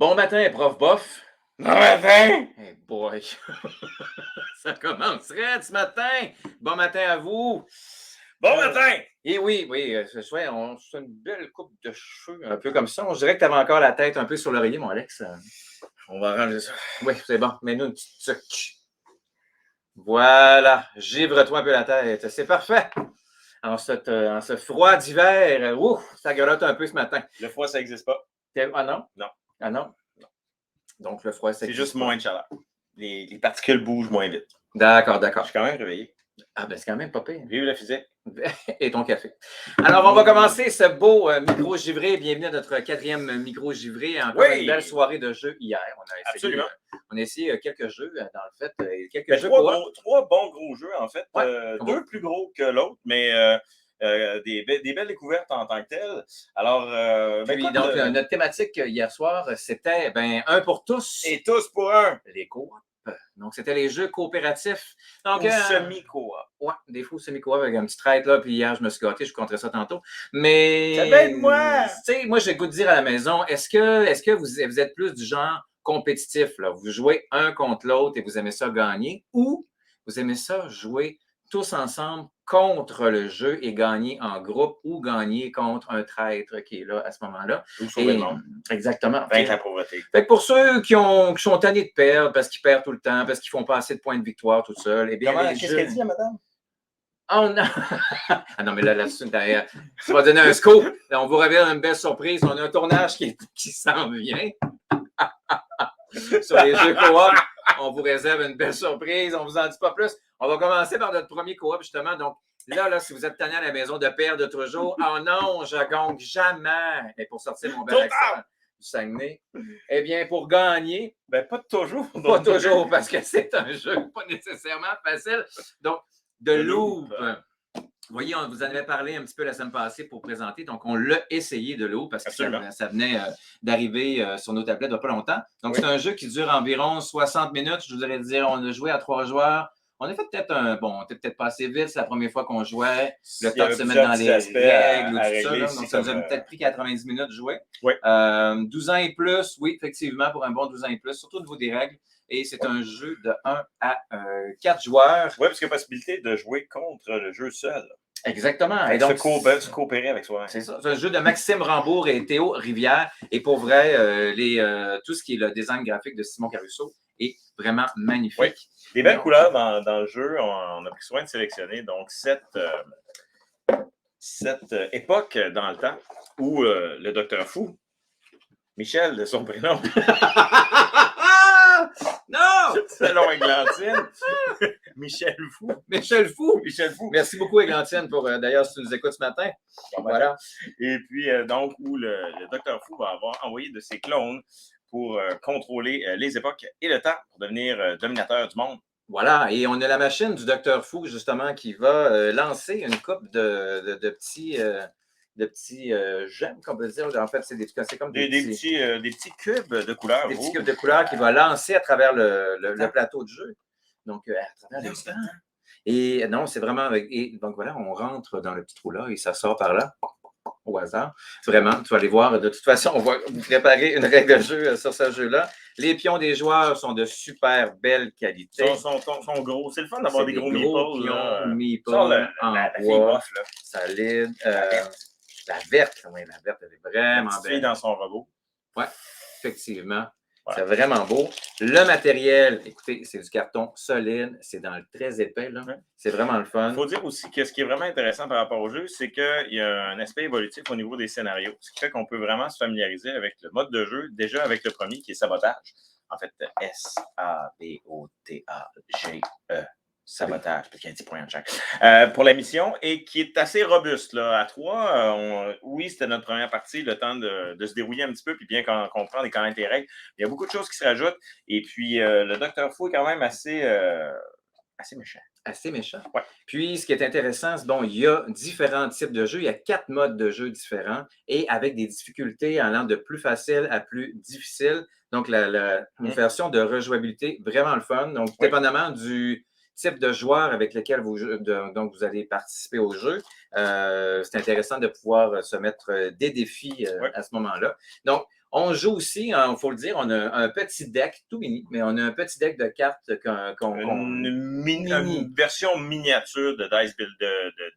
Bon matin, prof Boff. Bon matin! Hey boy, ça commencerait ce matin. Bon matin à vous. Bon matin! Et oui, c'est une belle coupe de cheveux, un peu comme ça. On dirait que tu avais encore la tête un peu sur l'oreiller, mon Alex. On va arranger ça. Oui, c'est bon. Mets-nous une petite tuque. Voilà, givre-toi un peu la tête. C'est parfait. En ce froid d'hiver, ça grelotte un peu ce matin. Le froid, ça n'existe pas. Ah non? Non. Ah non? Non. Donc, le froid, c'est juste moins de chaleur. Les particules bougent moins vite. D'accord. Je suis quand même réveillé. Ah, ben c'est quand même pas pire. Vive la physique. Et ton café. Alors, on va commencer ce beau micro givré. Bienvenue à notre 4e micro givré. Encore une belle soirée de jeux hier. Absolument. On a essayé quelques jeux, dans le fait. Quelques jeux trois bons gros jeux, en fait. Ouais, deux plus gros que l'autre, mais des belles découvertes en tant que telles. Alors, donc, notre thématique hier soir, c'était un pour tous. Et tous pour un. Les coop. Donc, c'était les jeux coopératifs. Donc, semi-coop. Ouais, des faux semi-coop avec un petit traite là. Puis hier, je me suis gâté, je vous conterai ça tantôt. Mais. Ça va être moi! Tu sais, moi, j'ai le goût de dire à la maison, est-ce que vous êtes plus du genre compétitif, là? Vous jouez un contre l'autre et vous aimez ça gagner, ou vous aimez ça jouer tous ensemble contre le jeu et gagner en groupe ou gagner contre un traître qui est là à ce moment-là. Ou sauver le monde. Exactement. Vaincre la pauvreté. Fait que pour ceux qui sont tannés de perdre parce qu'ils perdent tout le temps, parce qu'ils font pas assez de points de victoire tout seul, eh bien, qu'est-ce qu'elle dit, la madame? Oh non! Ah non, mais là-dessus, derrière, tu vas donner un scoop. Là, on vous révèle une belle surprise. On a un tournage qui s'en vient. Sur les jeux coop, on vous réserve une belle surprise. On ne vous en dit pas plus. On va commencer par notre premier coop, justement. Donc, là, si vous êtes tanné à la maison de perdre toujours, oh non, je gagne jamais. Et pour sortir mon bel accent du Saguenay, eh bien, pour gagner. Pas toujours. Pas toujours, parce que c'est un jeu pas nécessairement facile. Donc, de Loop. Vous voyez, on vous en avait parlé un petit peu la semaine passée pour présenter. Donc, on l'a essayé de Loop parce que ça venait d'arriver sur nos tablettes il n'y a pas longtemps. Donc, c'est un jeu qui dure environ 60 minutes. Je voudrais dire, on a joué à 3 joueurs. On a fait on était peut-être pas assez vite. C'est la première fois qu'on jouait. Le temps de se mettre dans les règles ou tout ça. Là. Donc, ça nous a peut-être pris 90 minutes de jouer. Oui. 12 ans et plus, oui, effectivement, pour un bon 12 ans et plus, surtout au niveau des règles. Et c'est un jeu de 1 à 4 joueurs. Oui, parce qu'il y a possibilité de jouer contre le jeu seul. Exactement. Et donc, se coopérer avec soi. C'est ça. C'est un jeu de Maxime Rambourg et Théo Rivière. Et pour vrai, tout ce qui est le design graphique de Simon Caruso est vraiment magnifique. Oui. Des belles couleurs dans le jeu. On a pris soin de sélectionner. Donc, cette époque dans le temps où le Docteur Fou, Michel de son prénom, non! Selon Églantine. Michel Fou. Merci beaucoup, Églantine, pour d'ailleurs, si tu nous écoutes ce matin. Voilà. Et puis, donc, où le Docteur Fou va avoir envoyé de ses clones pour contrôler les époques et le temps pour devenir dominateur du monde. Voilà. Et on a la machine du Docteur Fou, justement, qui va lancer une coupe de petits. De petits gemmes, qu'on peut dire. En fait, c'est comme des petits cubes de couleurs. Des petits cubes de couleurs qu'il va lancer à travers le plateau de jeu. Donc, à travers le temps. Et non, c'est vraiment donc voilà, on rentre dans le petit trou-là et ça sort par là, au hasard. Vraiment, tu vas aller voir. De toute façon, on va vous préparer une règle de jeu sur ce jeu-là. Les pions des joueurs sont de super belle qualité. Ils sont gros. C'est le fun d'avoir des gros meeples en bois, solide. La verte, elle est vraiment belle. Dans son robot. Oui, effectivement. Ouais. C'est vraiment beau. Le matériel, écoutez, c'est du carton solide. C'est dans le très épais. Là. Ouais. C'est vraiment le fun. Il faut dire aussi que ce qui est vraiment intéressant par rapport au jeu, c'est qu'il y a un aspect évolutif au niveau des scénarios. Ce qui fait qu'on peut vraiment se familiariser avec le mode de jeu, déjà avec le premier qui est sabotage. En fait, S-A-B-O-T-A-G-E. Sabotage, parce qu'il y a 10 points en chaque. Pour la mission, et qui est assez robuste. Là. À 3, oui, c'était notre première partie, le temps de se dérouiller un petit peu, puis bien comprendre et connaître les règles. Il y a beaucoup de choses qui se rajoutent, et puis le Docteur Fou est quand même assez méchant. Assez méchant. Ouais. Puis, ce qui est intéressant, c'est il y a différents types de jeux. Il y a 4 modes de jeu différents, et avec des difficultés allant de plus facile à plus difficile. Donc, une version de rejouabilité vraiment le fun. Donc, dépendamment du type de joueur avec lequel vous allez participer au jeu. C'est intéressant de pouvoir se mettre des défis à ce moment-là. Donc, On joue aussi, il faut le dire, on a un petit deck, tout mini, mais on a un petit deck de cartes Une version miniature de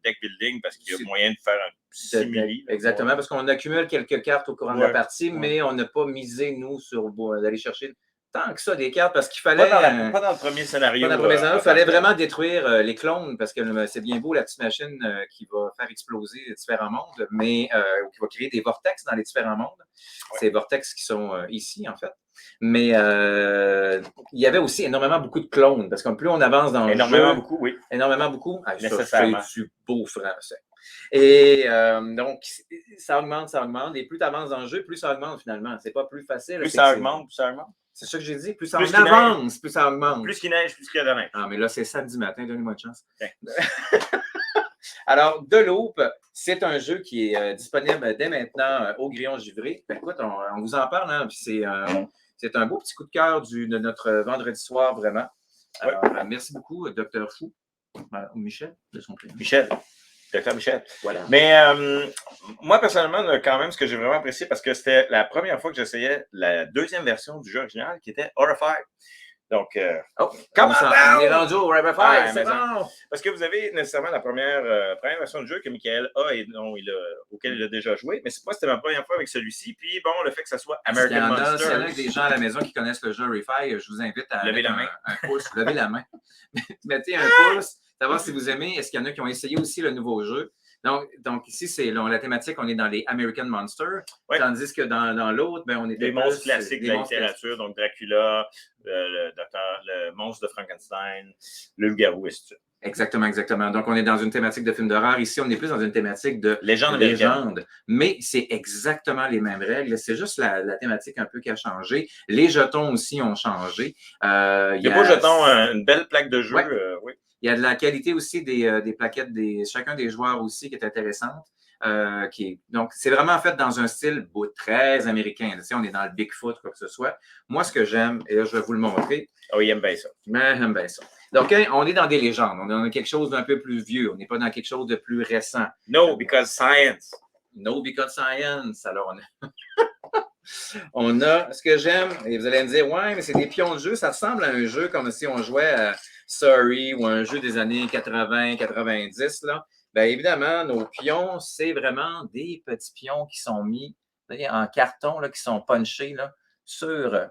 deck building parce qu'il y a moyen de faire un simili. Exactement, parce qu'on accumule quelques cartes au courant de la partie, mais on n'a pas misé, nous, sur d'aller chercher tant que ça des cartes parce qu'il fallait. Pas dans le premier scénario. Il fallait vraiment détruire les clones parce que c'est bien beau la petite machine qui va faire exploser les différents mondes, mais qui va créer des vortex dans les différents mondes. Ouais. Ces vortex qui sont ici, en fait. Mais il y avait aussi énormément beaucoup de clones parce que plus on avance dans le jeu. Beaucoup, oui. Énormément beaucoup. Nécessairement. C'est du beau français. Et donc, ça augmente. Et plus tu avances dans le jeu, plus ça augmente finalement. C'est pas plus facile. Plus ça augmente. C'est ça que j'ai dit. Plus ça avance, plus ça augmente. Plus qu'il neige, plus qu'il y a de neige. Ah, mais là, c'est samedi matin. Donnez-moi une chance. Okay. Alors, The Loop, c'est un jeu qui est disponible dès maintenant au Grillon Givré. Ben, écoute, on vous en parle. Hein, puis c'est un beau petit coup de cœur de notre vendredi soir, vraiment. Alors, merci beaucoup, Dr. Fou. Michel, de son prénom. Dr. Michel. Voilà. Mais moi, personnellement, quand même, ce que j'ai vraiment apprécié, parce que c'était la première fois que j'essayais la deuxième version du jeu original, qui était Horrify. Donc, comment on est rendu au Horrify, c'est bon! Parce que vous avez nécessairement la première version du jeu que Michael a et auquel il a déjà joué, mais moi, c'était ma première fois avec celui-ci. Puis, bon, le fait que ça soit American Monsters. S'il y en a des gens à la maison qui connaissent le jeu Horrify, je vous invite à lever la main. Un pouce, lever la main. Mettez un pouce. Savoir si vous aimez. Est-ce qu'il y en a qui ont essayé aussi le nouveau jeu? Donc ici, c'est la thématique, on est dans les American Monsters, tandis que dans l'autre, on est des monstres classiques de la littérature, donc Dracula, le monstre de Frankenstein, le loup-garou, et tout ça. Exactement. Donc, on est dans une thématique de film d'horreur. Ici, on est plus dans une thématique de légende. Mais c'est exactement les mêmes règles. C'est juste la thématique un peu qui a changé. Les jetons aussi ont changé. Il y a beau jetons, une belle plaque de jeu. Oui. Il y a de la qualité aussi des plaquettes de chacun des joueurs aussi qui est intéressante. Donc, c'est vraiment fait dans un style très américain. Tu sais, on est dans le Bigfoot, quoi que ce soit. Moi, ce que j'aime, et là, je vais vous le montrer. Oh, il aime bien ça. J'aime bien ça. Donc, on est dans des légendes. On est dans quelque chose d'un peu plus vieux. On n'est pas dans quelque chose de plus récent. No, because science. Alors, on a ce que j'aime, et vous allez me dire, ouais, mais c'est des pions de jeu. Ça ressemble à un jeu comme si on jouait à Sorry ou un jeu des années 80-90, là. Bien évidemment, nos pions, c'est vraiment des petits pions qui sont mis en carton, là, qui sont punchés là, sur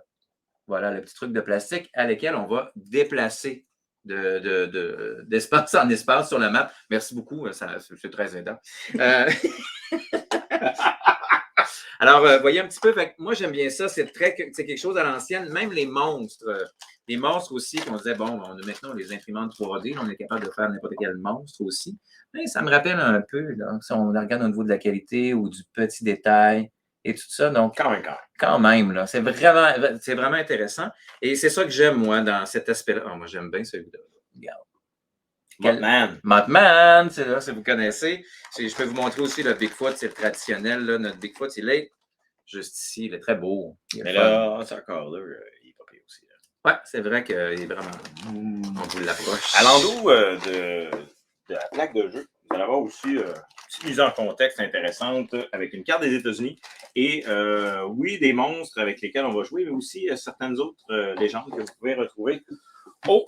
voilà, le petit truc de plastique à lesquels on va déplacer d'espace en espace sur la map. Merci beaucoup, c'est très aidant. Alors, voyez un petit peu, moi j'aime bien ça, c'est quelque chose à l'ancienne, même les monstres aussi, qu'on disait, bon, maintenant les imprimantes 3D, on est capable de faire n'importe quel monstre aussi. Mais ça me rappelle un peu, là, si on regarde au niveau de la qualité ou du petit détail et tout ça. Donc, quand même là, c'est vraiment intéressant. Et c'est ça que j'aime, moi, dans cet aspect-là. Oh, moi, j'aime bien celui-là. Regarde. Mothman, c'est là, si vous connaissez. Je peux vous montrer aussi le Bigfoot, c'est le traditionnel. Là. Notre Bigfoot, il est juste ici, il est très beau. Mais là, c'est encore là, il est pas pire aussi. Oui, c'est vrai qu'il est vraiment. On vous l'approche. À l'endroit de la plaque de jeu, vous allez avoir aussi une petite mise en contexte intéressante avec une carte des États-Unis et oui, des monstres avec lesquels on va jouer, mais aussi certaines autres légendes que vous pouvez retrouver au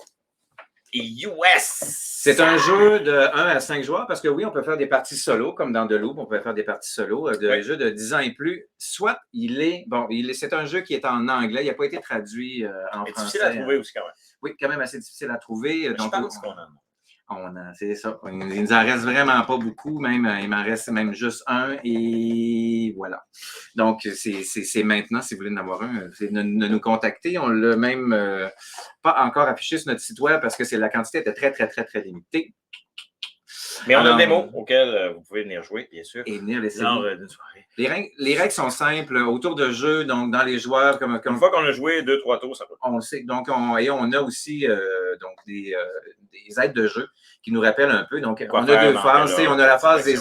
US. C'est un jeu de 1 à 5 joueurs parce que oui, on peut faire des parties solo, comme dans The Loop, on peut faire des parties solo, jeux de 10 ans et plus. Soit c'est un jeu qui est en anglais, il n'a pas été traduit en français. C'est difficile à trouver aussi quand même. Oui, quand même assez difficile à trouver. Je pense qu'on en a. C'est ça. Il nous en reste vraiment pas beaucoup, même. Il m'en reste même juste un et voilà. Donc, c'est maintenant, si vous voulez en avoir un, c'est de nous contacter. On l'a même pas encore affiché sur notre site web parce que la quantité était très, très, très, très limitée. Mais on a des démos auxquels vous pouvez venir jouer, bien sûr. Et venir laisser lors d'une soirée. Les règles sont simples. Autour de jeu, donc dans les joueurs. Une fois qu'on a joué 2-3 tours, ça peut. On le sait. Donc, on a aussi des aides de jeu qui nous rappellent un peu. Donc, on a deux phases. On a la phase des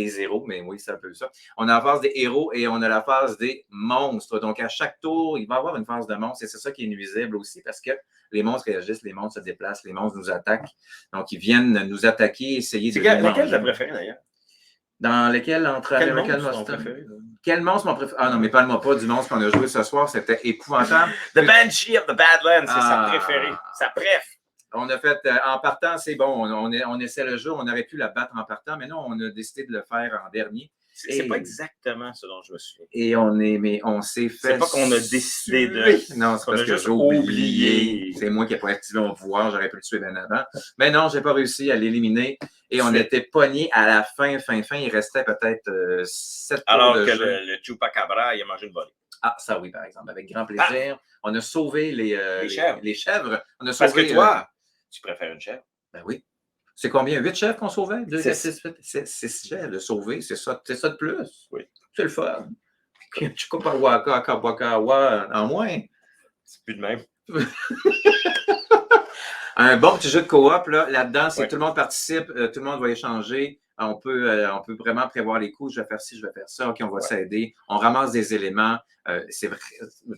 zéros, mais oui, c'est un peu ça. On a la phase des héros et on a la phase des monstres. Donc, à chaque tour, il va y avoir une phase de monstres et c'est ça qui est nuisible aussi parce que les monstres réagissent, les monstres se déplacent, les monstres nous attaquent. Donc, ils viennent nous attaquer, essayer de... Laquelle tu as préféré d'ailleurs? Dans lesquels, entre Quel American monstre ton Monster? préféré? Quel monstre mon préféré? Ah non, mais parle-moi pas du monstre qu'on a joué ce soir, c'était épouvantable. The Banshee of the Badlands, c'est sa Ah. préférée. Sa préf. On a fait, en partant, c'est bon, on essaie le jeu, on aurait pu la battre en partant, mais non, on a décidé de le faire en dernier. C'est pas exactement ce dont je me souviens. Et mais on s'est fait. C'est pas qu'on a décidé de. Non, c'est parce que j'ai oublié. C'est moi qui n'ai pas activé mon pouvoir, j'aurais pu le tuer bien avant. Mais non, j'ai pas réussi à l'éliminer. Et on était pognés à la fin. Il restait peut-être 7 tours alors de que jeu. le Chupacabra, il a mangé une volée. Ah, ça oui, par exemple, avec grand plaisir. On a sauvé les chèvres. Les chèvres. On a Parce sauvé, que toi, tu préfères une chèvre? Ben oui. C'est combien? 8 chèvres qu'on sauvait? 6 chèvres de sauver, c'est ça de plus. Oui. C'est le fun. Chukopawaka, en moins. C'est plus de même. Un bon petit jeu de coop, là-dedans, c'est Oui. tout le monde participe, tout le monde va échanger. On peut vraiment prévoir les coups. Je vais faire ci, je vais faire ça. OK, on va s'aider. On ramasse des éléments. C'est vrai.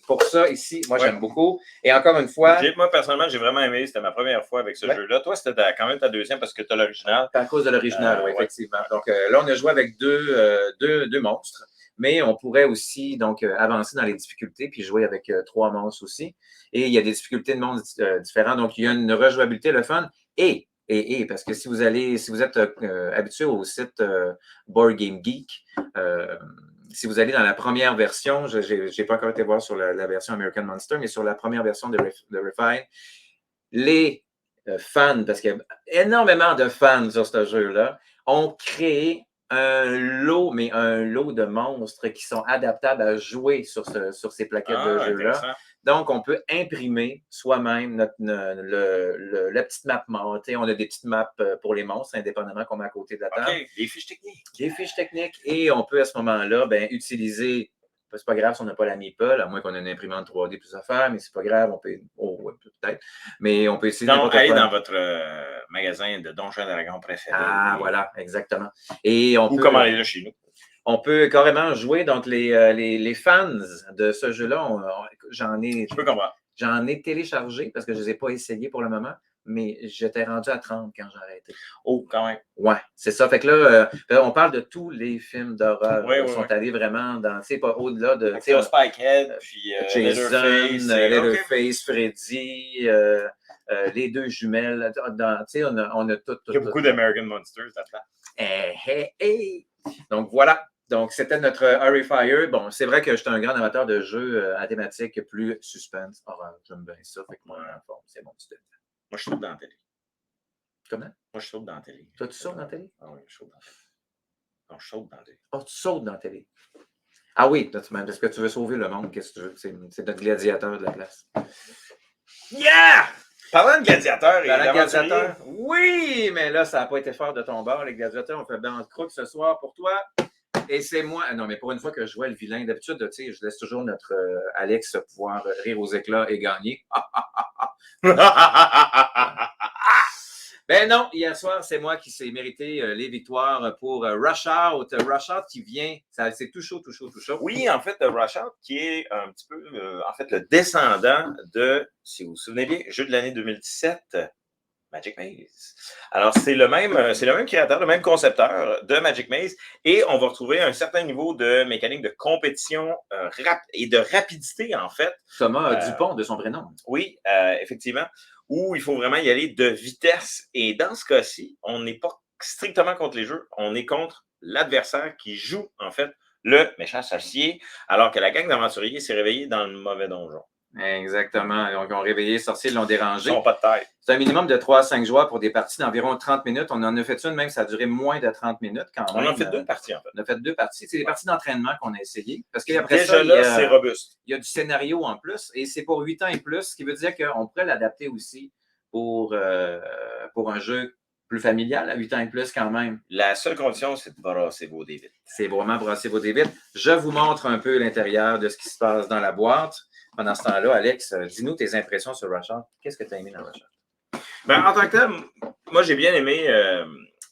Pour ça, ici, moi, j'aime beaucoup. Et encore une fois. Moi, personnellement, j'ai vraiment aimé. C'était ma première fois avec ce jeu-là. Toi, c'était quand même ta deuxième parce que tu as l'original. À cause de l'original, oui, effectivement. Donc là, on a joué avec deux monstres. Mais on pourrait aussi donc avancer dans les difficultés puis jouer avec 3 monstres aussi. Et il y a des difficultés de monstres différents. Donc, il y a une rejouabilité, le fun. Parce que si vous êtes habitué au site Board Game Geek, si vous allez dans la première version, je n'ai pas encore été voir sur la version American Monster, mais sur la première version de Refine, les fans, parce qu'il y a énormément de fans sur ce jeu-là, ont créé un lot de monstres qui sont adaptables à jouer sur ces plaquettes de jeu-là. Donc, on peut imprimer soi-même la petite map morte. On a des petites maps pour les monstres, indépendamment qu'on met à côté de la table. OK, des fiches techniques. Des fiches techniques. Et on peut, à ce moment-là, utiliser... C'est pas grave si on n'a pas la Meeple, à moins qu'on ait une imprimante 3D plus à faire, mais c'est pas grave, on peut. Oh, ouais, peut-être. Mais on peut essayer donc, allez dans votre magasin de Donjons et Dragons préféré. Ah, voilà, exactement. Et on peut commander là chez nous. On peut carrément jouer. Donc, les fans de ce jeu-là, j'en ai téléchargé parce que je ne les ai pas essayés pour le moment. Mais j'étais rendu à 30 quand j'ai arrêté. Oh, quand même. Ouais, c'est ça. Fait que là, on parle de tous les films d'horreur qui sont allés vraiment dans, tu sais, pas au-delà de. Tu sais, Spikehead, puis Jason, Leatherface, Freddy, les 2 jumelles. Tu sais, on a tout. Il y a beaucoup d'American Monsters là-dedans. Donc, voilà. Donc, c'était notre Horrifier. Bon, c'est vrai que je suis un grand amateur de jeux à thématique plus suspense, horreur. J'aime bien ça. Fait que moi, en forme, c'est mon petit. Moi, je saute dans la télé. Comment? Moi, je saute dans la télé. Toi, tu sautes dans la télé? Ah oui, je saute dans la télé. Non, je saute dans la télé. Oh, tu sautes dans la télé. Ah oui, parce que tu veux sauver le monde. Qu'est-ce que tu veux? C'est notre gladiateur de la place. Yeah! Parlant de gladiateurs oui, mais là, ça n'a pas été fort de ton bord. Les gladiateurs ont fait dans le crook ce soir pour toi. Et c'est moi. Non, mais pour une fois que je jouais le vilain, d'habitude, tu sais, je laisse toujours notre Alex pouvoir rire aux éclats et gagner. Ben non, hier soir, c'est moi qui s'est mérité les victoires pour Rush Out. Rush Out qui vient, c'est tout chaud. Oui, en fait, Rush Out qui est un petit peu, le descendant de, si vous vous souvenez bien, jeu de l'année 2017, Magic Maze. Alors, c'est le même créateur, le même concepteur de Magic Maze, et on va retrouver un certain niveau de mécanique de compétition et de rapidité, en fait. Thomas Dupont, de son prénom. Oui, effectivement, où il faut vraiment y aller de vitesse. Et dans ce cas-ci, on n'est pas strictement contre les jeux, on est contre l'adversaire qui joue, en fait, le méchant sorcier, alors que la gang d'aventuriers s'est réveillée dans le mauvais donjon. Exactement. Donc, ils ont réveillé les sorciers, ils l'ont dérangé. Ils n'ont pas de taille. C'est un minimum de 3 à 5 joueurs pour des parties d'environ 30 minutes. On en a fait une même, ça a duré moins de 30 minutes quand même. On en a fait 2 parties, en fait. On a fait 2 parties. C'est des parties d'entraînement qu'on a essayé. Parce qu'après ça, c'est robuste. Il y a du scénario en plus et c'est pour 8 ans et plus, ce qui veut dire qu'on pourrait l'adapter aussi pour un jeu plus familial à 8 ans et plus quand même. La seule condition, c'est de brasser vos dés vite. C'est vraiment brasser vos dés vite. Je vous montre un peu l'intérieur de ce qui se passe dans la boîte. Pendant ce temps-là, Alex, dis-nous tes impressions sur Rush Out. Qu'est-ce que tu as aimé dans Rush Out? Ben, en tant que tel, moi, j'ai bien aimé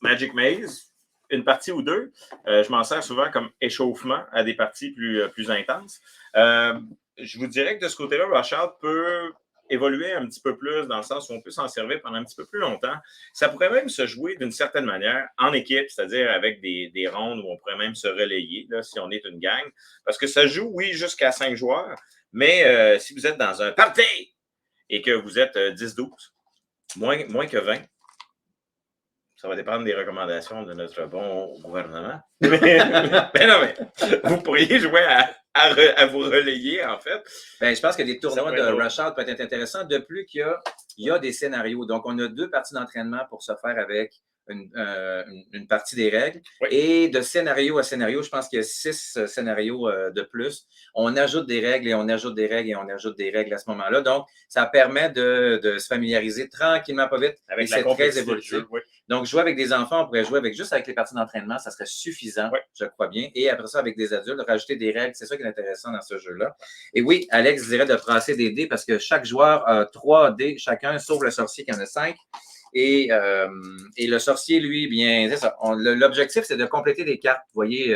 Magic Maze, une partie ou 2. Je m'en sers souvent comme échauffement à des parties plus intenses. Je vous dirais que de ce côté-là, Rush Out peut évoluer un petit peu plus dans le sens où on peut s'en servir pendant un petit peu plus longtemps. Ça pourrait même se jouer d'une certaine manière en équipe, c'est-à-dire avec des rondes où on pourrait même se relayer là, si on est une gang. Parce que ça joue, oui, jusqu'à 5 joueurs, mais si vous êtes dans un party et que vous êtes 10-12, moins que 20, ça va dépendre des recommandations de notre bon gouvernement. Mais non, mais vous pourriez jouer à vous relayer, en fait. Ben, je pense que les tournois de Rush Out peuvent être intéressants. De plus qu'il y a des scénarios. Donc, on a 2 parties d'entraînement pour se faire avec une partie des règles. Oui. Et de scénario à scénario, je pense qu'il y a 6 scénarios de plus. On ajoute des règles et on ajoute des règles et on ajoute des règles à ce moment-là. Donc, ça permet de se familiariser tranquillement, pas vite. Avec la très évolutif. Oui. Donc, jouer avec des enfants, on pourrait jouer juste avec les parties d'entraînement, ça serait suffisant, je crois bien. Et après ça, avec des adultes, rajouter des règles, c'est ça qui est intéressant dans ce jeu-là. Et oui, Alex dirait de brasser des dés parce que chaque joueur a 3 dés chacun, sauf le sorcier qui en a 5. Et le sorcier, lui, bien, c'est ça. L'objectif, c'est de compléter des cartes. Vous voyez, il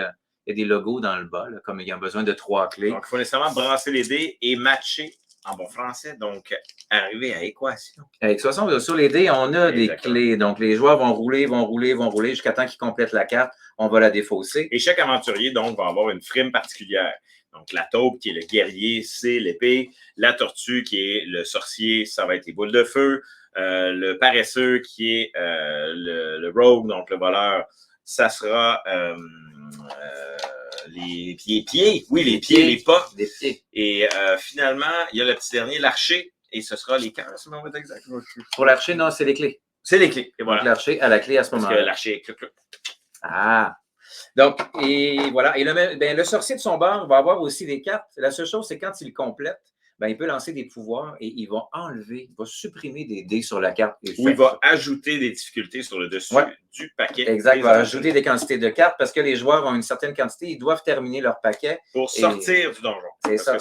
y a des logos dans le bas, là, comme il y a besoin de 3 clés. Donc, il faut nécessairement brasser les dés et matcher en bon français, donc arriver à équation. Avec 60, sur les dés, on a des clés. Donc, les joueurs vont rouler jusqu'à temps qu'ils complètent la carte. On va la défausser. Et chaque aventurier, donc, va avoir une frime particulière. Donc, la taupe, qui est le guerrier, c'est l'épée. La tortue, qui est le sorcier, ça va être les boules de feu. Le paresseux, qui est le rogue, donc le voleur, ça sera les pieds. Oui, les pieds, les pas. Les pieds. Et finalement, il y a le petit dernier, l'archer, et ce sera les cœurs, si on va être exact. Pour l'archer, non, c'est les clés. C'est les clés. Et voilà. L'archer à la clé à ce moment-là. Parce que l'archer est clou. Ah! Donc, et voilà. Et le sorcier de son bord va avoir aussi des cartes. La seule chose, c'est quand il complète, il peut lancer des pouvoirs et il va supprimer des dés sur la carte. Ou il va ajouter des difficultés sur le dessus du paquet. Exact, il va ajouter des quantités de cartes parce que les joueurs ont une certaine quantité, ils doivent terminer leur paquet. Pour sortir du donjon. C'est ça.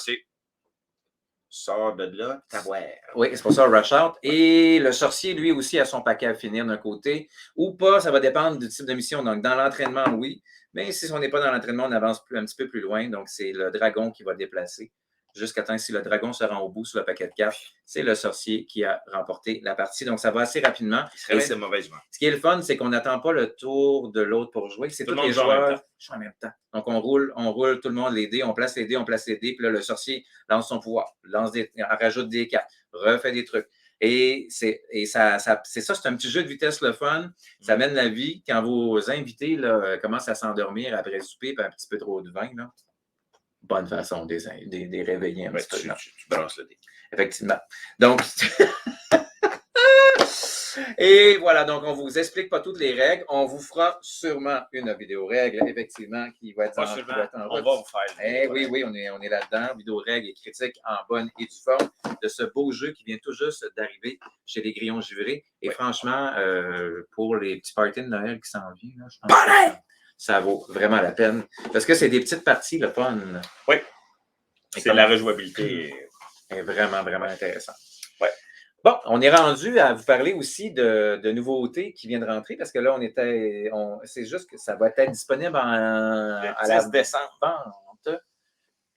Sors de là, tabouère. Oui, c'est pour ça Rush Out. Et le sorcier, lui aussi, a son paquet à finir d'un côté ou pas, ça va dépendre du type de mission. Donc, dans l'entraînement, oui. Mais si on n'est pas dans l'entraînement, on avance un petit peu plus loin. Donc, c'est le dragon qui va déplacer. Jusqu'à temps que si le dragon se rend au bout sur le paquet de cartes, c'est le sorcier qui a remporté la partie. Donc, ça va assez rapidement. Il serait de mauvaise humeur. Ce qui est le fun, c'est qu'on n'attend pas le tour de l'autre pour jouer. C'est tous les joueurs jouent en même temps. Donc, on roule tout le monde les dés, on place les dés, puis là, le sorcier lance son pouvoir, rajoute des cartes, refait des trucs. Et c'est ça, c'est un petit jeu de vitesse le fun. Ça mène la vie. Quand vos invités là, commencent à s'endormir après le souper et un petit peu trop de vin, là, bonne façon de les réveiller un petit peu. Tu brasses le dé. Effectivement. Donc, et voilà, donc on ne vous explique pas toutes les règles. On vous fera sûrement une vidéo règle, effectivement, qui va être en on va vous faire. Oui, on est là-dedans. Vidéo règle et critique en bonne et due forme de ce beau jeu qui vient tout juste d'arriver chez les Grillons Jurés. Et franchement, pour les petits parties de Noël qui s'en viennent, je pense que ça vaut vraiment la peine. Parce que c'est des petites parties, le fun. Oui. C'est la rejouabilité. Est vraiment, vraiment intéressant. Ouais. Bon, on est rendu à vous parler aussi de nouveautés qui viennent de rentrer parce que là, c'est juste que ça va être disponible à la 10 décembre. Vente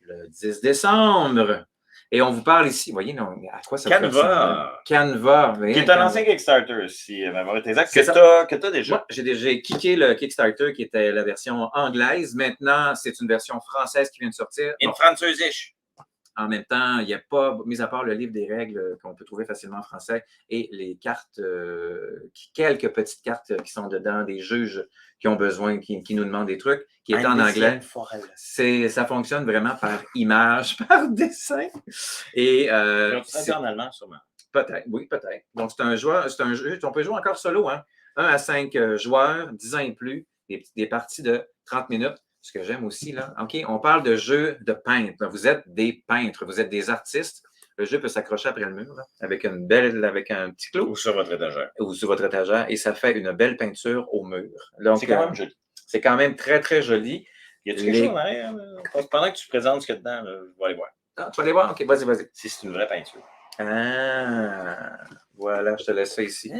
le 10 décembre. Et on vous parle ici, voyez, à quoi ça Canva. Canva. Qui est un ancien Kickstarter aussi, que tu as déjà. Moi, j'ai kické le Kickstarter qui était la version anglaise. Maintenant, c'est une version française qui vient de sortir. Une französisch. En même temps, il n'y a pas, mis à part le livre des règles qu'on peut trouver facilement en français et les cartes, quelques petites cartes qui sont dedans, des juges qui ont besoin, qui nous demandent des trucs, qui est en anglais. Ça fonctionne vraiment par image, par dessin. Et c'est en allemand, sûrement. Peut-être, oui, peut-être. Donc, c'est un jeu, on peut jouer encore solo, hein? 1 à 5 joueurs, 10 ans et plus, des parties de 30 minutes. Ce que j'aime aussi, là, OK, on parle de jeu de peintre. Vous êtes des peintres, vous êtes des artistes. Le jeu peut s'accrocher après le mur, là, avec un petit clou. Ou sur votre étagère. Ou sur votre étagère, et ça fait une belle peinture au mur. C'est quand même joli. C'est quand même très, très joli. Y a-t-il quelque chose en arrière? Pendant que tu présentes ce qu'il y a dedans, là, je vais aller voir. Ah, tu vas aller voir? OK, vas-y. Si c'est une vraie peinture. Ah, voilà, je te laisse ça ici.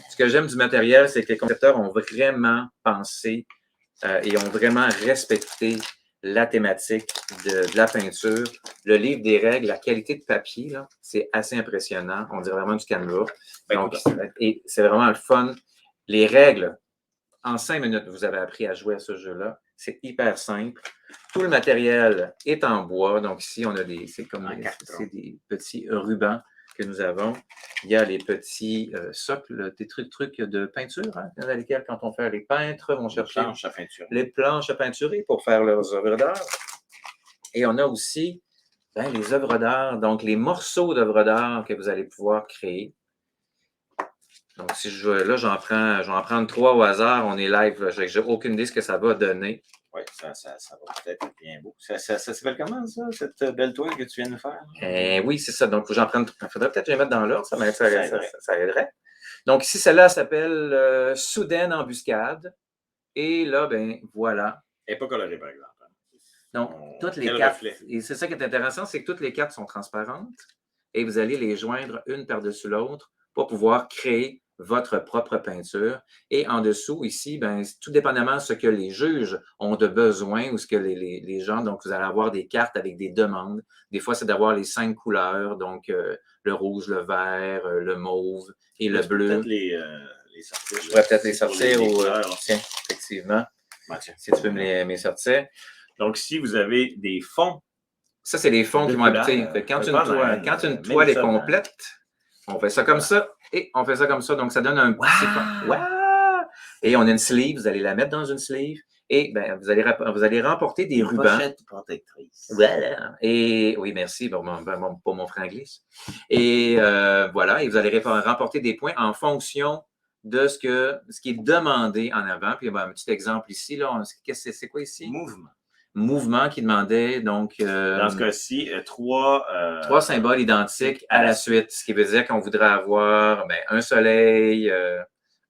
Ce que j'aime du matériel, c'est que les concepteurs ont vraiment pensé et ont vraiment respecté la thématique de la peinture. Le livre des règles, la qualité de papier, là, c'est assez impressionnant. On dirait vraiment du canevas. Donc, et c'est vraiment le fun. Les règles, en 5 minutes, vous avez appris à jouer à ce jeu-là. C'est hyper simple. Tout le matériel est en bois. Donc, ici, on a c'est des petits rubans que nous avons. Il y a les petits socles, des trucs de peinture, hein, dans lesquels, quand on fait les peintres, vont chercher les planches à peinturer pour faire leurs œuvres d'art. Et on a aussi les œuvres d'art, donc les morceaux d'œuvres d'art que vous allez pouvoir créer. Donc, si là, j'en prends 3 au hasard, on est live, je n'ai aucune idée de ce que ça va donner. Oui, ça va peut-être être bien beau. Ça s'appelle comment, ça, cette belle toile que tu viens de faire? Oui, c'est ça. Donc, j'en prenne. Il faudrait peut-être les mettre dans l'ordre, ça aiderait. Donc, ici, celle-là s'appelle Soudaine embuscade. Et là, voilà. Elle n'est pas colorée, par exemple. Donc, toutes les cartes. Et c'est ça qui est intéressant, c'est que toutes les cartes sont transparentes et vous allez les joindre une par-dessus l'autre pour pouvoir créer votre propre peinture. Et en dessous, ici, tout dépendamment de ce que les juges ont de besoin ou ce que les gens, donc vous allez avoir des cartes avec des demandes. Des fois, c'est d'avoir les 5 couleurs, donc le rouge, le vert, le mauve et le bleu. Peut-être les sortir. Je pourrais peut-être les sortir. Tiens, effectivement. Si tu peux me les sortir. Donc, si vous avez des fonds. Ça, c'est les fonds qui vont habiter. Quand une toile est complète, on fait ça comme ça et on fait ça comme ça. Donc, ça donne un petit fond. Wow! Et on a une sleeve. Vous allez la mettre dans une sleeve et vous allez remporter des rubans. Pochette protectrice. Voilà. Et oui, merci pour mon franglais. Et voilà. Et vous allez remporter des points en fonction de ce qui est demandé en avant. Puis, un petit exemple ici. Là, c'est quoi ici? Mouvement qui demandait, donc... dans ce cas-ci, 3 symboles identiques à la suite, ce qui veut dire qu'on voudrait avoir un soleil,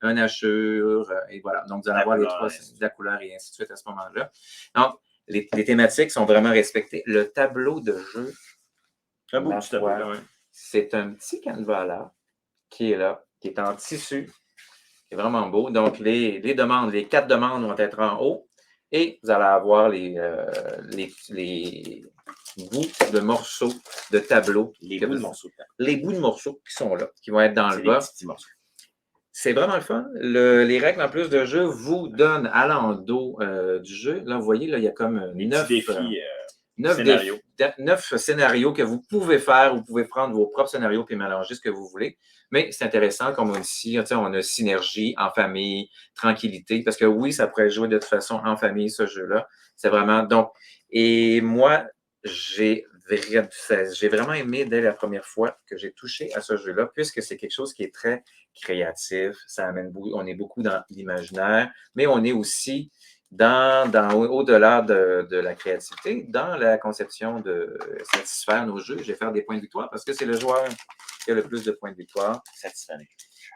un hachure, et voilà. Donc, vous allez avoir les 3 de la couleur et ainsi de suite à ce moment-là. Donc, les thématiques sont vraiment respectées. Le tableau de jeu, c'est un petit canevas là, qui est en tissu, qui est vraiment beau. Donc, les 4 demandes vont être en haut. Et vous allez avoir les bouts de morceaux de tableau. Les bouts de morceaux qui sont là, qui vont être dans le bas. C'est vraiment le fun. Les règles en plus de jeu vous donnent à l'endos du jeu. Là, vous voyez, là, il y a comme 9 scénarios que vous pouvez faire. Vous pouvez prendre vos propres scénarios et mélanger ce que vous voulez. Mais c'est intéressant, comme on dit ici, on a synergie, en famille, tranquillité, parce que oui, ça pourrait jouer de toute façon en famille, ce jeu-là. C'est vraiment... Donc, et moi, j'ai vraiment aimé dès la première fois que j'ai touché à ce jeu-là, puisque c'est quelque chose qui est très créatif. Ça amène on est beaucoup dans l'imaginaire, mais on est aussi au-delà de la créativité, dans la conception de satisfaire nos jeux. Je vais faire des points de victoire parce que c'est le joueur qui a le plus de points de victoire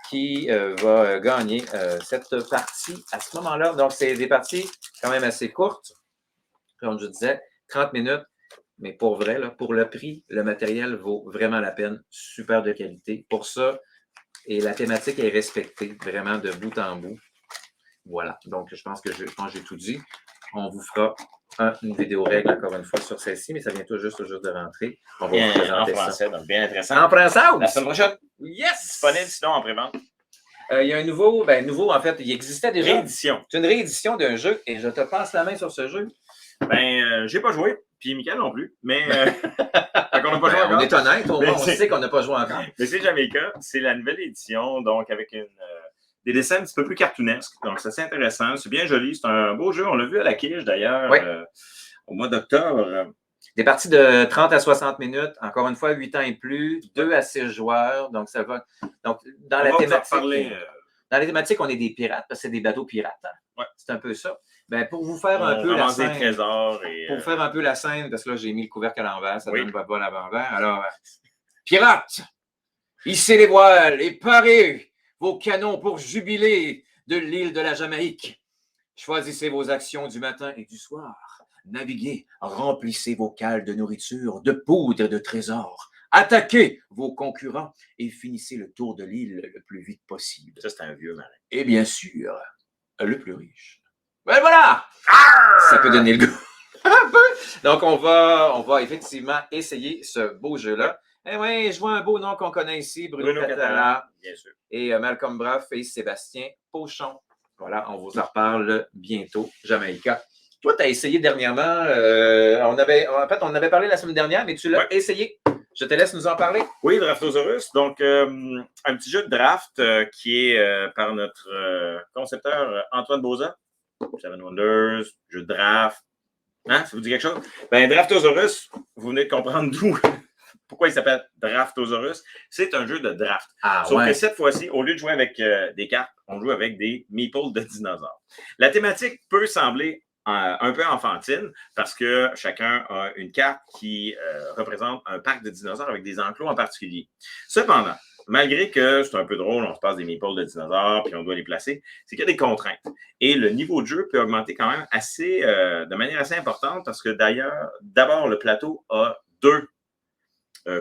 qui va gagner cette partie à ce moment-là. Donc, c'est des parties quand même assez courtes. Comme je disais, 30 minutes. Mais pour vrai, là, pour le prix, le matériel vaut vraiment la peine. Super de qualité. Pour ça, et la thématique est respectée vraiment de bout en bout. Voilà. Donc, je pense que j'ai tout dit. On vous fera une vidéo règle encore une fois sur celle-ci, mais ça vient tout juste de rentrer. On va vous présenter en français, ça. Donc bien intéressant. En français? La semaine prochaine. Yes! Disponible sinon en pré-vente. Il y a un nouveau, en fait, il existait déjà. Réédition. C'est une réédition d'un jeu et je te passe la main sur ce jeu. J'ai pas joué, puis Michael non plus, mais on n'a pas joué encore. On est honnête, au moins, on sait qu'on n'a pas joué encore. Mais c'est jamais le cas. C'est la nouvelle édition, donc avec des dessins un petit peu plus cartoonesques. Donc, c'est assez intéressant. C'est bien joli. C'est un beau jeu. On l'a vu à la Quiche, d'ailleurs, au mois d'octobre. Des parties de 30 à 60 minutes. Encore une fois, 8 ans et plus. 2 à 6 joueurs. Donc, ça va. Donc, dans la thématique, on est des pirates, parce que c'est des bateaux pirates. Hein? Ouais. C'est un peu ça. Pour vous faire un peu la scène. Trésors pour vous faire un peu la scène, parce que là, j'ai mis le couvercle à l'envers. Ça donne pas bon à l'envers. Alors, pirates, hissez les voiles et parez vos canons pour jubiler de l'île de la Jamaïque. Choisissez vos actions du matin et du soir. Naviguez, remplissez vos cales de nourriture, de poudre et de trésors. Attaquez vos concurrents et finissez le tour de l'île le plus vite possible. Ça, c'est un vieux marin. Et bien sûr, le plus riche. Voilà! Ça peut donner le goût. Un peu. Donc, on va effectivement essayer ce beau jeu-là. Eh oui, je vois un beau nom qu'on connaît ici, Bruno Catala. Bien sûr. Et Malcolm Braff et Sébastien Pochon. Voilà, on vous en reparle bientôt, Jamaïca. Toi, tu as essayé dernièrement, on avait parlé la semaine dernière, mais tu l'as essayé. Je te laisse nous en parler. Oui, Draftosaurus. Donc, un petit jeu de draft qui est par notre concepteur Antoine Boza. Seven Wonders, jeu de draft. Hein, ça vous dit quelque chose? Ben, Draftosaurus, vous venez de comprendre d'où. Pourquoi il s'appelle Draftosaurus? C'est un jeu de draft. Sauf que cette fois-ci, au lieu de jouer avec des cartes, on joue avec des meeples de dinosaures. La thématique peut sembler un peu enfantine parce que chacun a une carte qui représente un parc de dinosaures avec des enclos en particulier. Cependant, malgré que c'est un peu drôle, on se passe des meeples de dinosaures puis on doit les placer, c'est qu'il y a des contraintes. Et le niveau de jeu peut augmenter quand même de manière assez importante parce que d'ailleurs, d'abord, le plateau a deux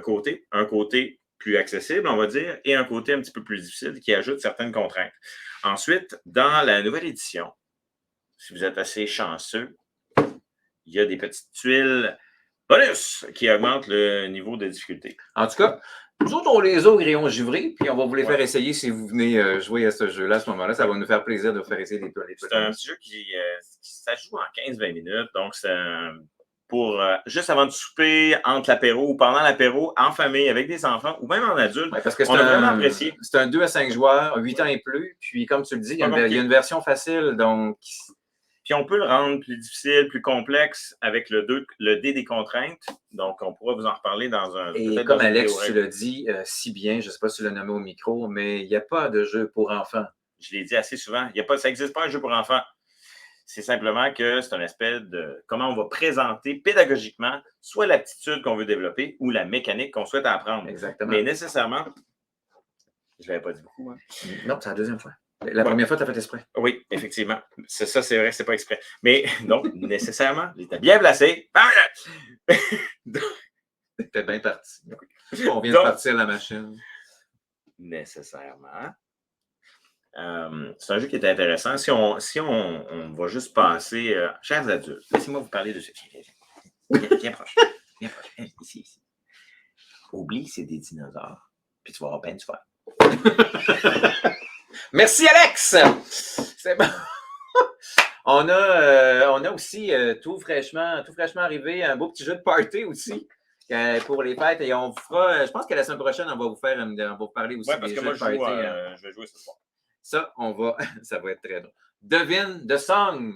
côtés. Un côté plus accessible, on va dire, et un côté un petit peu plus difficile qui ajoute certaines contraintes. Ensuite, dans la nouvelle édition, si vous êtes assez chanceux, il y a des petites tuiles bonus qui augmentent le niveau de difficulté. En tout cas, nous autres, on les a au grillon givré, puis on va vous les faire essayer si vous venez jouer à ce jeu-là à ce moment-là. Ça va nous faire plaisir de vous faire essayer des toilettes. C'est un petit jeu ça joue en 15-20 minutes, donc c'est pour juste avant de souper, entre l'apéro ou pendant l'apéro, en famille, avec des enfants ou même en adulte. Ouais, parce que on a vraiment apprécié. C'est un 2 à 5 joueurs, 8 ans et plus. Puis, comme tu le dis, il y a une version facile. Donc, puis, on peut le rendre plus difficile, plus complexe avec le dé des contraintes. Donc, on pourra vous en reparler dans un... Et comme Alex, tu l'as dit si bien, je ne sais pas si tu l'as nommé au micro, mais il n'y a pas de jeu pour enfants. Je l'ai dit assez souvent. Ça n'existe pas un jeu pour enfants. C'est simplement que c'est un aspect de comment on va présenter pédagogiquement soit l'aptitude qu'on veut développer ou la mécanique qu'on souhaite apprendre. Exactement. Mais nécessairement, je ne l'avais pas dit beaucoup. Hein? Non, c'est la deuxième fois. La première fois, tu as fait exprès. Oui, effectivement. Ça, c'est vrai, c'est pas exprès. Mais donc, nécessairement, j'étais bien placé. T'es bien parti. On vient de partir la machine. Nécessairement. C'est un jeu qui est intéressant. Si on va juste passer, chers adultes, laissez-moi vous parler de ce. Viens proche. Viens proche. Ici. Oublie, c'est des dinosaures. Puis tu vas avoir peine de faire. Merci, Alex! C'est bon. On a aussi tout fraîchement arrivé, un beau petit jeu de party aussi. Pour les fêtes, et on fera, je pense que la semaine prochaine, on va vous parler aussi des jeux de party. Je vais jouer ce soir. Ça, ça va être très drôle. Devine the Song.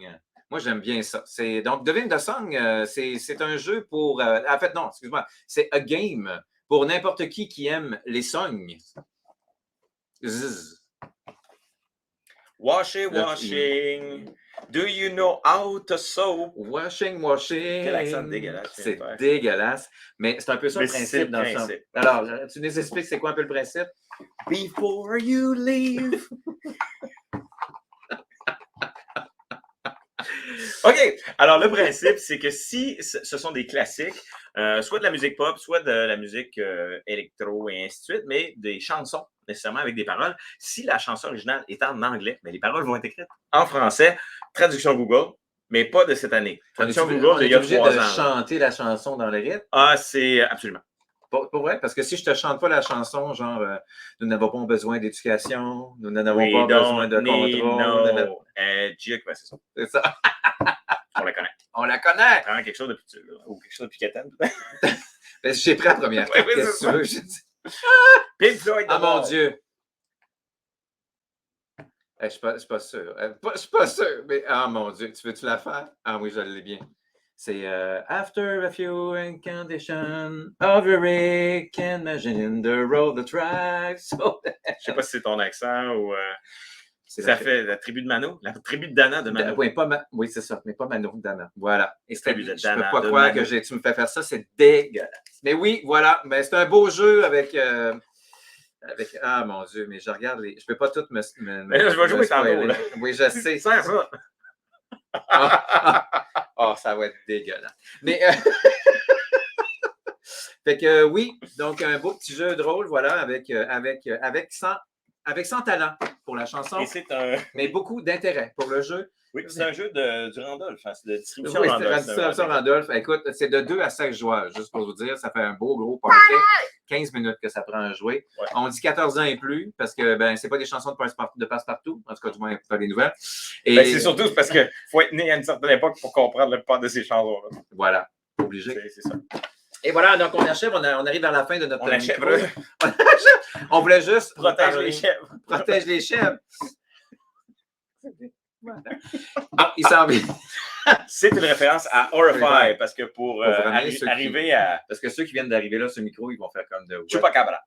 Moi, j'aime bien ça. Donc, Devine the Song, c'est un jeu pour... en fait, non, excuse-moi. C'est a game pour n'importe qui aime les songs. Zzz. Washing. Do you know how to soap? Washing. Quel accent dégueulasse. C'est dégueulasse. Mais c'est un peu ça le principe dans le sens. Alors, tu nous expliques c'est quoi un peu le principe? Before you leave. OK. Alors, le principe, c'est que si ce sont des classiques, soit de la musique pop, soit de la musique électro et ainsi de suite, mais des chansons, nécessairement avec des paroles, si la chanson originale est en anglais, mais les paroles vont être écrites en français, traduction Google, mais pas de cette année. Traduction Google, il y a 3 ans. On est obligé de chanter la chanson dans le rythme? Ah, c'est absolument. Pour vrai? Parce que si je te chante pas la chanson, genre nous n'avons pas besoin d'éducation, nous n'avons pas besoin de contrôle. C'est ça. C'est ça. On la connaît. On la connaît. Vraiment quelque chose de plus ou quelque chose de plus quétaine. J'ai pris la première. Qu'est-ce que tu veux? Pink Floyd. Ah mon Dieu. Je suis pas sûr. Je suis pas sûr. Mais ah mon Dieu, tu veux-tu la faire? Ah oui, je l'ai bien. C'est After a few incantations of your can imagine the road that drives. Je sais pas si c'est ton accent ou ça fait la tribu de Mano, la tribu de Dana de Mano. Oui, c'est ça, mais pas Mano, Dana. Voilà. Et je ne peux pas croire que tu me fais faire ça, c'est dégueulasse. Mais oui, voilà, mais c'est un beau jeu avec ah mon Dieu, mais je regarde les. Je peux pas tout me mais là, je vais jouer tantôt. Là. Oui, je sais. C'est ça. Oh, ça va être dégueulasse. Mais fait que oui, donc un beau petit jeu de rôle, voilà, avec 100 talents pour la chanson, Et c'est un... mais beaucoup d'intérêt pour le jeu. Oui, c'est un jeu du Randolph, hein, c'est de distribution Oui, Randolph. c'est distribution Randolph. Écoute, c'est de 2 à 16 joueurs, juste pour vous dire. Ça fait un beau gros party. 15 minutes que ça prend à jouer. Ouais. On dit 14 ans et plus parce que c'est pas des chansons de passe-partout. En tout cas, du moins, pas les nouvelles. Et... c'est surtout parce qu'il faut être né à une certaine époque pour comprendre la plupart de ces chansons-là. Voilà, obligé. C'est ça. Et voilà, donc on achève, on arrive vers la fin de notre micro. On voulait juste... Protège les chèvres. Protège les chèvres. Bon, il s'en vient. C'est une référence à Horrify, parce que pour arriver à... Parce que ceux qui viennent d'arriver là sur le micro, ils vont faire comme de... Chupacabra.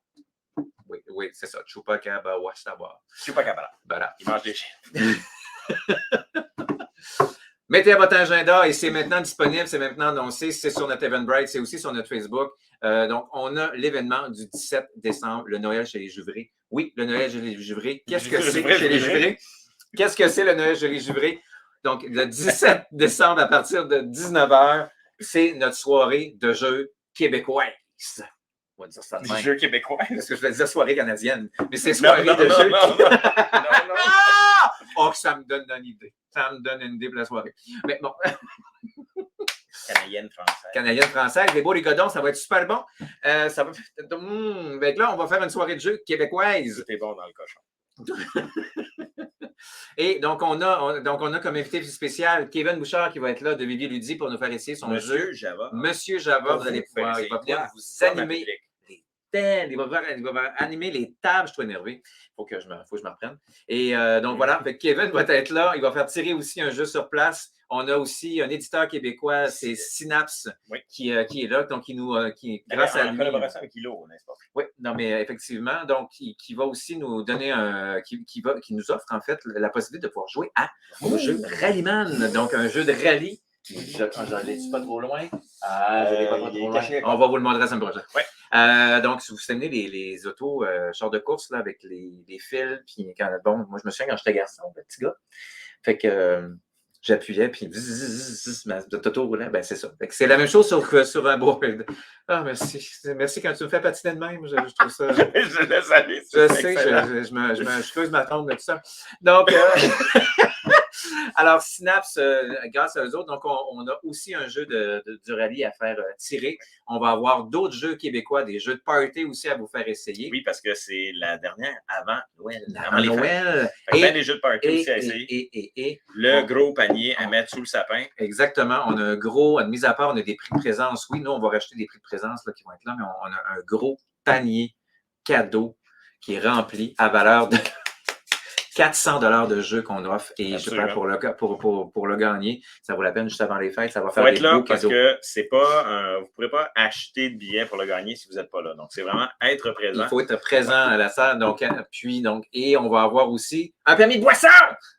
Oui, c'est ça. Chupacabra, Wassawa. Chupacabra. Voilà. Il mange des chiens. Mettez à votre agenda et c'est maintenant disponible, c'est maintenant annoncé, c'est sur notre Eventbrite, c'est aussi sur notre Facebook. Donc, on a l'événement du 17 décembre, le Noël chez les Juvrés. Oui, le Noël chez les Juvrés. Qu'est-ce que c'est chez les Juvrés? Qu'est-ce que c'est le Noël chez les Juvrés? Donc, le 17 décembre, à partir de 19h, c'est notre soirée de jeux québécoise. On va dire ça de même. Jeux québécois. Parce que je vais dire soirée canadienne. Mais c'est soirée de jeux. Non. Oh, ça me donne une idée. Ça me donne une idée pour la soirée. Mais bon. Canadienne-française. Canadienne-française. Les beaux les godons, ça va être super bon. Ça va... Donc là, on va faire une soirée de jeux québécoise. Tout est bon dans le cochon. Et donc, on a comme invité spécial Kevin Bouchard qui va être là de Vivier Ludi pour nous faire essayer son jeu. Java. Monsieur Java, vous allez pouvoir. Il va venir vous animer les thèmes. Il va animer les tables. Je suis trop énervé. Faut que je me reprenne. Et donc, voilà. Fait que Kevin va être là. Il va faire tirer aussi un jeu sur place. On a aussi un éditeur québécois, c'est Synapse, qui est là. Donc, grâce à lui. En collaboration avec Hilo, n'est-ce pas? Oui, non, mais effectivement, donc, qui va aussi nous donner qui nous offre en fait la possibilité de pouvoir jouer au jeu Rallyman, donc un jeu de rallye. Je l'ai-tu pas trop loin? Je l'ai pas trop loin. On va vous le montrer la semaine prochaine. Ouais. Donc, si vous savez les autos, chars de course là, avec les fils, puis bon, moi je me souviens quand j'étais garçon, le petit gars. Fait que j'appuyais, puis ma toto roulait. Ben, c'est ça. C'est la même chose sur un board. Ah, merci. Merci quand tu me fais patiner de même. Je trouve ça. Je laisse aller. Je sais, je creuse ma tombe de tout ça. Donc, alors, Synapse, grâce à eux autres, donc on a aussi un jeu du rallye à faire tirer. On va avoir d'autres jeux québécois, des jeux de party aussi à vous faire essayer. Oui, parce que c'est la dernière avant Noël. Avant Noël. Et des jeux de party aussi à essayer. Et le gros panier à mettre sous le sapin. Exactement. On a un gros, mis à part, on a des prix de présence. Oui, nous, on va racheter des prix de présence là, qui vont être là, mais on a un gros panier cadeau qui est rempli à valeur de 400 $ de jeu qu'on offre. Et je crois pour le gagner, ça vaut la peine juste avant les fêtes. Ça va faire des beaux cadeaux. Parce que c'est pas, vous ne pourrez pas acheter de billets pour le gagner si vous n'êtes pas là. Donc, c'est vraiment être présent. Il faut être présent à la salle. Et on va avoir aussi un permis de boisson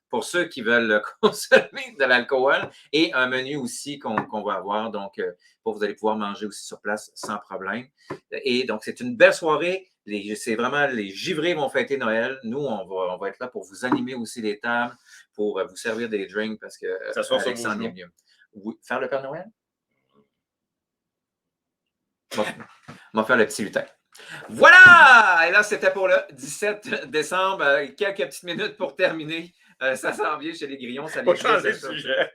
pour ceux qui veulent consommer de l'alcool et un menu aussi qu'on va avoir. Donc, vous allez pouvoir manger aussi sur place sans problème. Et donc, c'est une belle soirée. C'est vraiment les givrés vont fêter Noël. Nous, on va être là pour vous animer aussi les tables, pour vous servir des drinks parce que ça soit Alexandre est mieux. Oui, faire le Père Noël? On va faire le petit lutin. Voilà! Et là, c'était pour le 17 décembre. Quelques petites minutes pour terminer. Ça s'en vient chez les Grillons. Ça vient changer de sujet.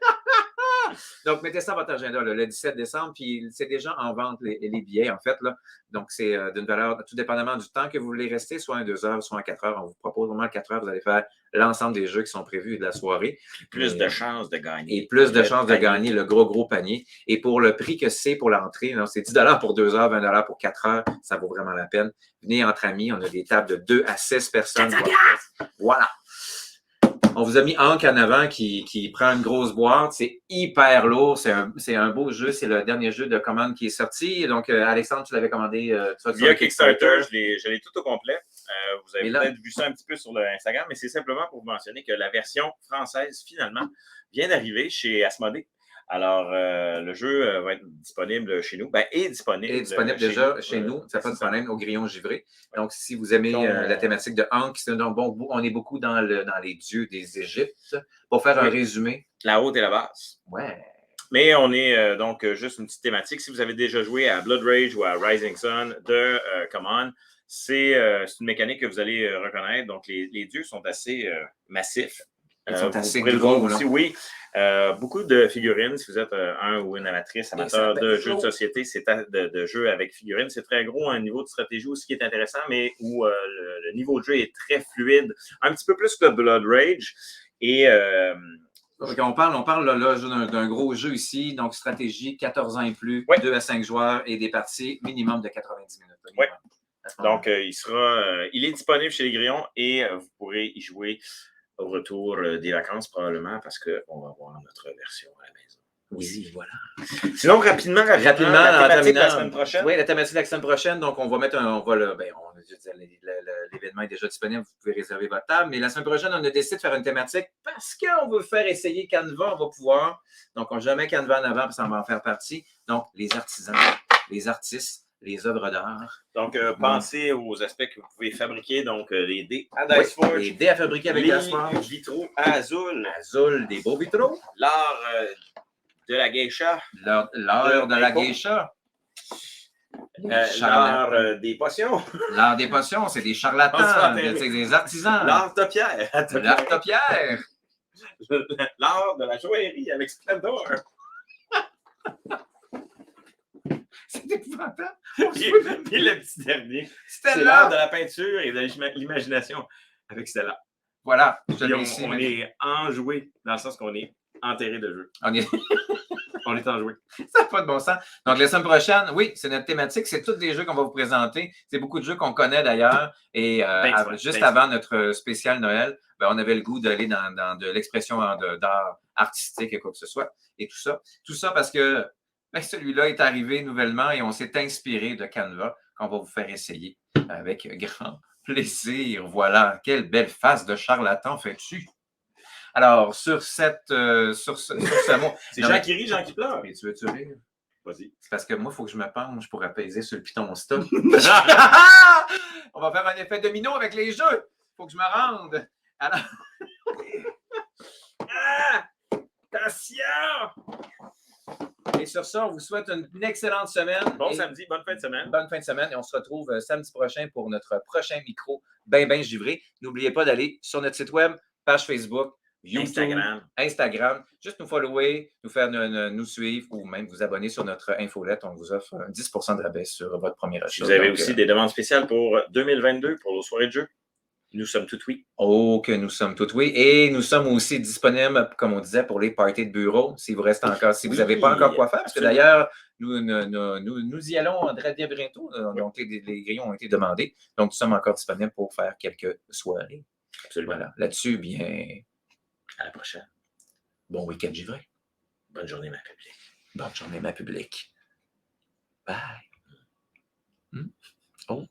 Donc, mettez ça à votre agenda, là, le 17 décembre, puis c'est déjà en vente les billets, en fait. Là. Donc, c'est d'une valeur, tout dépendamment du temps que vous voulez rester, soit en 2 heures, soit en 4 heures. On vous propose vraiment 4 heures, vous allez faire l'ensemble des jeux qui sont prévus de la soirée. Plus de chances de gagner. Et plus de chances de gagner le gros panier. Et pour le prix que c'est pour l'entrée, c'est 10 $ pour 2 heures, 20 $ pour 4 heures, ça vaut vraiment la peine. Venez entre amis, on a des tables de 2 à 6 personnes. Voilà. On vous a mis Hank en avant qui prend une grosse boîte. C'est hyper lourd. C'est un beau jeu. C'est le dernier jeu de commande qui est sorti. Donc, Alexandre, tu l'avais commandé. Via Kickstarter, je l'ai tout au complet. Vous avez peut-être vu ça un petit peu sur le Instagram, mais c'est simplement pour vous mentionner que la version française, finalement, vient d'arriver chez Asmodée. Alors, le jeu va être disponible chez nous. Est disponible. Est disponible déjà chez nous. Ça n'a pas de problème au grillon givré. Donc, si vous aimez la thématique de Hank, on est beaucoup dans les dieux des Égyptes. Pour faire un résumé. La haute et la basse. Ouais. Mais on est donc juste une petite thématique. Si vous avez déjà joué à Blood Rage ou à Rising Sun de Come On, C'est une mécanique que vous allez reconnaître. Donc, les dieux sont assez massifs. Ils sont assez vous pourrez le voir gros, aussi, oui. Beaucoup de figurines, si vous êtes un ou une amatrice, amateur de jeux de société, c'est de jeux avec figurines. C'est très gros, un niveau de stratégie aussi qui est intéressant, mais où le niveau de jeu est très fluide, un petit peu plus que Blood Rage. Et on parle là, d'un gros jeu ici, donc stratégie 14 ans et plus, 2 à 5 joueurs et des parties minimum de 90 minutes. Oui. Donc, il est disponible chez les Grillons et vous pourrez y jouer au retour des vacances probablement parce qu'on va avoir notre version à la maison. Oui, voilà. Sinon, rapidement, la thématique de la semaine prochaine. Oui, la thématique de la semaine prochaine. Donc, on va mettre l'événement est déjà disponible. Vous pouvez réserver votre table. Mais la semaine prochaine, on a décidé de faire une thématique parce qu'on veut faire essayer Canva. On va pouvoir. Donc, on ne met Canva en avant parce qu'on va en faire partie. Donc, les artisans, les artistes, les œuvres d'art. Donc, pensez aux aspects que vous pouvez fabriquer. Donc, les dés à Dice Forge. Les dés à fabriquer avec Dice Forge. Les vitraux à Azul. Azul, des beaux vitraux. L'art de la geisha. L'art de la geisha. L'art des potions. L'art des potions, c'est des charlatans, c'est des artisans. L'art de pierre. L'art de pierre. L'art de la joaillerie avec splendor. C'est épouvantable. Puis le petit dernier, c'est l'art de la peinture et de l'imagination avec Stella. Voilà. On est enjoué dans le sens qu'on est enterré de jeu. On est enjoué. Ça n'a pas de bon sens. Donc, la semaine prochaine, oui, c'est notre thématique. C'est tous des jeux qu'on va vous présenter. C'est beaucoup de jeux qu'on connaît d'ailleurs. Et avant notre spécial Noël, on avait le goût d'aller dans de l'expression d'art artistique et quoi que ce soit. Et tout ça. Tout ça parce que celui-là est arrivé nouvellement et on s'est inspiré de Canva qu'on va vous faire essayer avec grand plaisir. Voilà, quelle belle face de charlatan fais-tu. Alors, sur ce mot... C'est Jean qui rit, Jean qui pleure. Mais tu veux-tu rire? Vas-y. C'est parce que moi, il faut que je me penche pour apaiser sur le piton stop. On va faire un effet domino avec les jeux. Il faut que je me rende. Alors... Attention! Et sur ça, on vous souhaite une excellente semaine. Bon samedi, bonne fin de semaine. Bonne fin de semaine et on se retrouve samedi prochain pour notre prochain micro ben givré. N'oubliez pas d'aller sur notre site web, page Facebook, YouTube, Instagram. Juste nous follower, nous suivre ou même vous abonner sur notre infolette. On vous offre 10% de rabais sur votre premier achat. Vous avez aussi des demandes spéciales pour 2022 pour nos soirées de jeu. Nous sommes tout oui. Oh, que nous sommes tout oui. Et nous sommes aussi disponibles, comme on disait, pour les parties de bureau, si vous restez encore, si vous n'avez pas encore quoi faire. Parce que d'ailleurs, nous y allons très bientôt. Donc, les grillons ont été demandés. Donc, nous sommes encore disponibles pour faire quelques soirées. Absolument. Voilà. Là-dessus, bien. À la prochaine. Bon week-end givré. Bonne journée, ma public. Bonne journée, ma public. Bye. Oh.